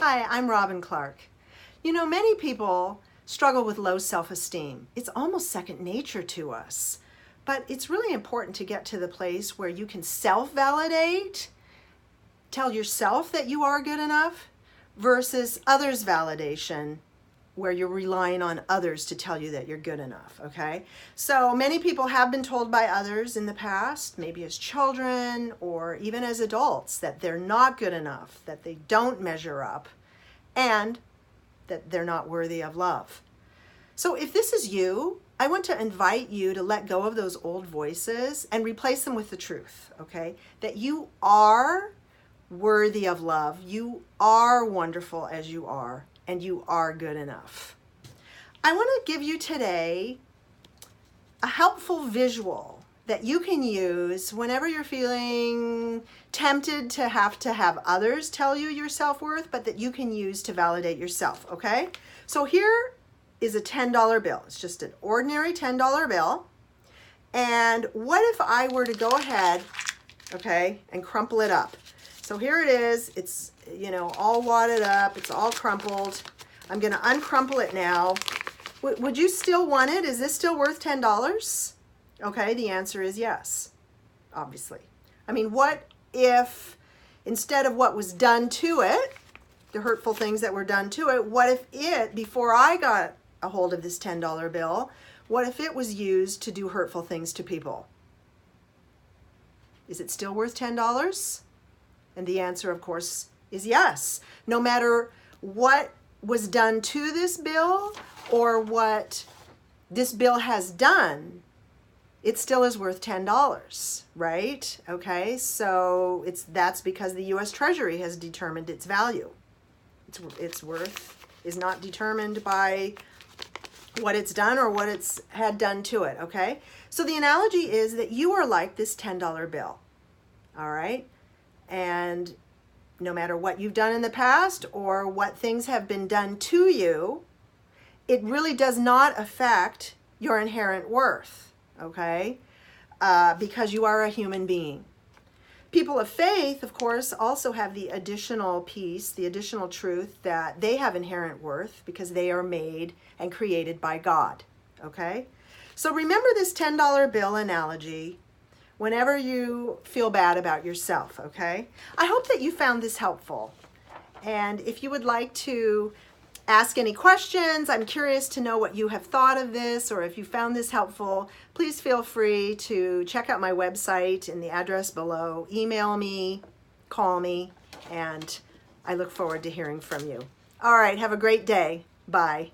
Hi, I'm Robin Clark. You know, many people struggle with low self-esteem. It's almost second nature to us. But it's really important to get to the place where you can self-validate, tell yourself that you are good enough, versus others' validation, where you're relying on others to tell you that you're good enough, okay? So many people have been told by others in the past, maybe as children or even as adults, that they're not good enough, that they don't measure up, and that they're not worthy of love. So if this is you, I want to invite you to let go of those old voices and replace them with the truth, okay? That you are worthy of love, you are wonderful as you are, and you are good enough. I want to give you today a helpful visual that you can use whenever you're feeling tempted to have others tell you your self-worth, but that you can use to validate yourself, okay? So here is a $10 bill. It's just an ordinary $10 bill. And what if I were to go ahead, okay, and crumple it up? So here it is. It's, you know, all wadded up. It's all crumpled. I'm going to uncrumple it now. Would you still want it? Is this still worth $10? Okay, the answer is yes, obviously. I mean, what if instead of what was done to it, the hurtful things that were done to it, what if it, before I got a hold of this $10 bill, what if it was used to do hurtful things to people? Is it still worth $10? And the answer, of course, is yes. No matter what was done to this bill or what this bill has done, it still is worth $10, right? Okay, so that's because the U.S. Treasury has determined its value. Its worth is not determined by what it's done or what it's had done to it, okay? So the analogy is that you are like this $10 bill, all right? And no matter what you've done in the past or what things have been done to you, it really does not affect your inherent worth, okay? Because you are a human being. People of faith, of course, also have the additional piece, the additional truth that they have inherent worth because they are made and created by God, okay? So remember this $10 bill analogy whenever you feel bad about yourself, okay? I hope that you found this helpful. And if you would like to ask any questions, I'm curious to know what you have thought of this, or if you found this helpful, please feel free to check out my website in the address below, email me, call me, and I look forward to hearing from you. All right, have a great day. Bye.